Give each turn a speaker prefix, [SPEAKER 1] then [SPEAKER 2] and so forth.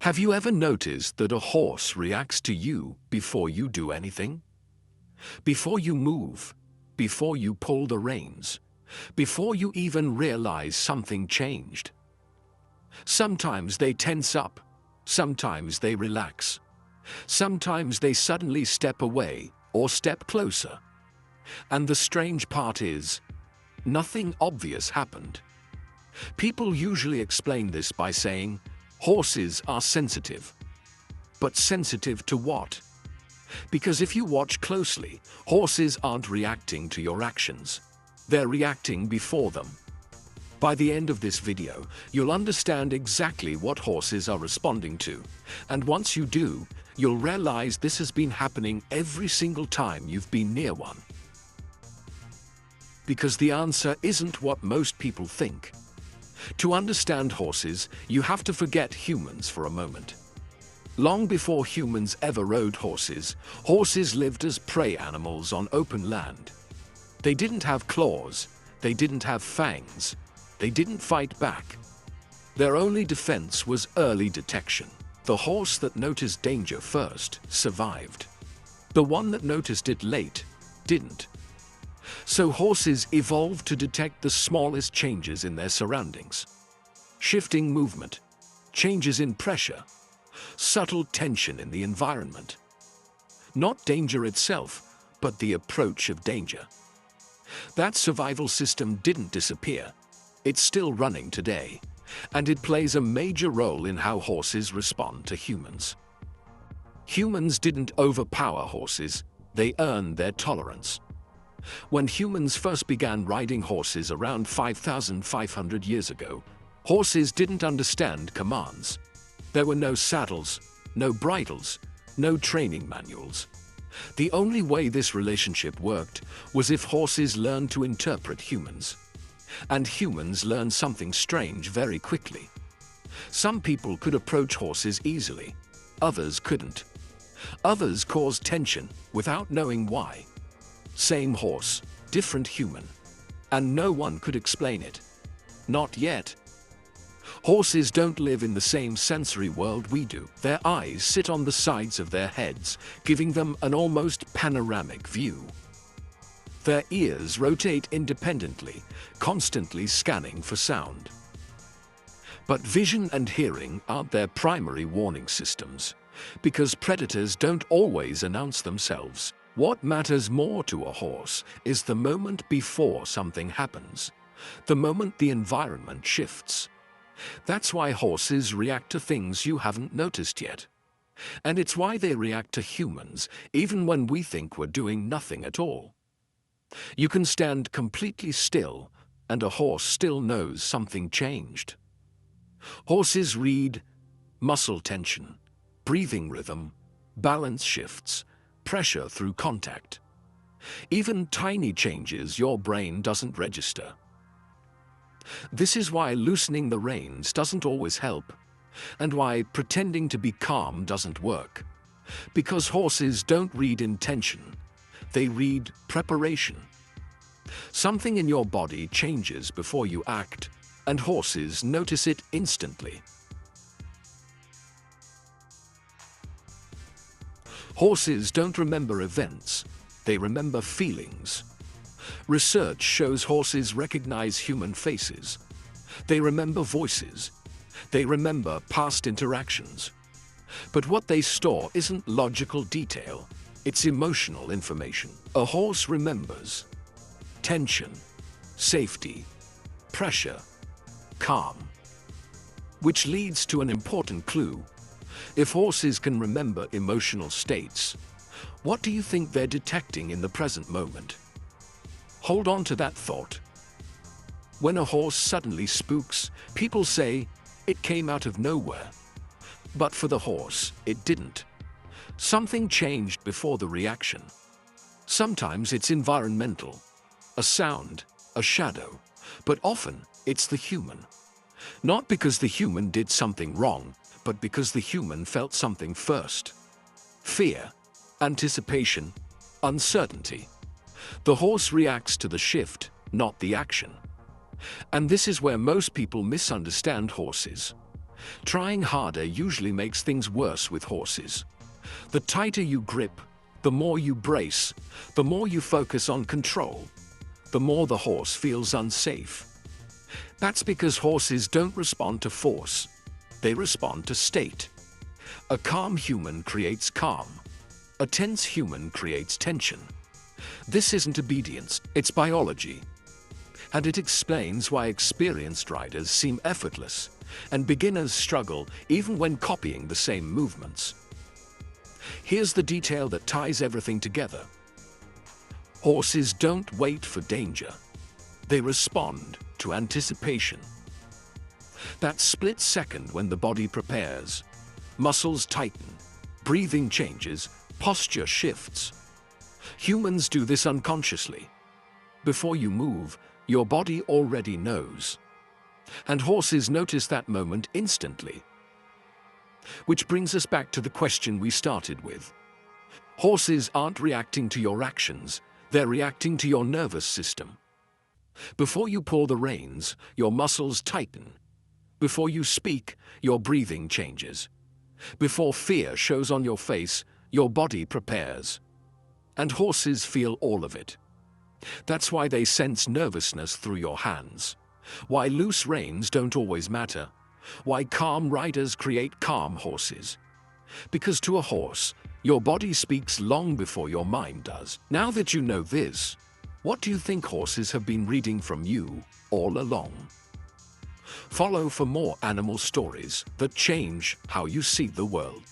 [SPEAKER 1] Have you ever noticed that a horse reacts to you before you do anything? Before you move, before you pull the reins, before you even realize something changed? Sometimes they tense up, sometimes they relax, sometimes they suddenly step away or step closer. And the strange part is, nothing obvious happened. People usually explain this by saying, horses are sensitive. But sensitive to what? Because if you watch closely, horses aren't reacting to your actions. They're reacting before them. By the end of this video, you'll understand exactly what horses are responding to. And once you do, you'll realize this has been happening every single time you've been near one. Because the answer isn't what most people think. To understand horses, you have to forget humans for a moment. Long before humans ever rode horses, horses lived as prey animals on open land. They didn't have claws, they didn't have fangs, they didn't fight back. Their only defense was early detection. The horse that noticed danger first survived. The one that noticed it late didn't. So horses evolved to detect the smallest changes in their surroundings. Shifting movement, changes in pressure, subtle tension in the environment. Not danger itself, but the approach of danger. That survival system didn't disappear. It's still running today, and it plays a major role in how horses respond to humans. Humans didn't overpower horses, they earned their tolerance. When humans first began riding horses around 5,500 years ago, horses didn't understand commands. There were no saddles, no bridles, no training manuals. The only way this relationship worked was if horses learned to interpret humans. And humans learned something strange very quickly. Some people could approach horses easily, others couldn't. Others caused tension without knowing why. Same horse, different human. And no one could explain it. Not yet. Horses don't live in the same sensory world we do. Their eyes sit on the sides of their heads, giving them an almost panoramic view. Their ears rotate independently, constantly scanning for sound. But vision and hearing aren't their primary warning systems, because predators don't always announce themselves. What matters more to a horse is the moment before something happens, the moment the environment shifts. That's why horses react to things you haven't noticed yet. And it's why they react to humans, even when we think we're doing nothing at all. You can stand completely still, and a horse still knows something changed. Horses read muscle tension, breathing rhythm, balance shifts, pressure through contact. Even tiny changes your brain doesn't register. This is why loosening the reins doesn't always help, and why pretending to be calm doesn't work. Because horses don't read intention, they read preparation. Something in your body changes before you act, and horses notice it instantly. Horses don't remember events, they remember feelings. Research shows horses recognize human faces. They remember voices. They remember past interactions. But what they store isn't logical detail, it's emotional information. A horse remembers tension, safety, pressure, calm. Which leads to an important clue. If horses can remember emotional states, what do you think they're detecting in the present moment? Hold on to that thought. When a horse suddenly spooks, people say, it came out of nowhere. But for the horse, it didn't. Something changed before the reaction. Sometimes it's environmental, a sound, a shadow, but often it's the human. Not because the human did something wrong, but because the human felt something first. Fear, anticipation, uncertainty. The horse reacts to the shift, not the action. And this is where most people misunderstand horses. Trying harder usually makes things worse with horses. The tighter you grip, the more you brace, the more you focus on control, the more the horse feels unsafe. That's because horses don't respond to force. They respond to state. A calm human creates calm. A tense human creates tension. This isn't obedience, it's biology. And it explains why experienced riders seem effortless and beginners struggle even when copying the same movements. Here's the detail that ties everything together. Horses don't wait for danger. They respond to anticipation. That split second when the body prepares, muscles tighten, breathing changes, posture shifts. Humans do this unconsciously. Before you move, your body already knows. And horses notice that moment instantly. Which brings us back to the question we started with. Horses aren't reacting to your actions, they're reacting to your nervous system. Before you pull the reins, your muscles tighten. Before you speak, your breathing changes. Before fear shows on your face, your body prepares. And horses feel all of it. That's why they sense nervousness through your hands. Why loose reins don't always matter. Why calm riders create calm horses. Because to a horse, your body speaks long before your mind does. Now that you know this, what do you think horses have been reading from you all along? Follow for more animal stories that change how you see the world.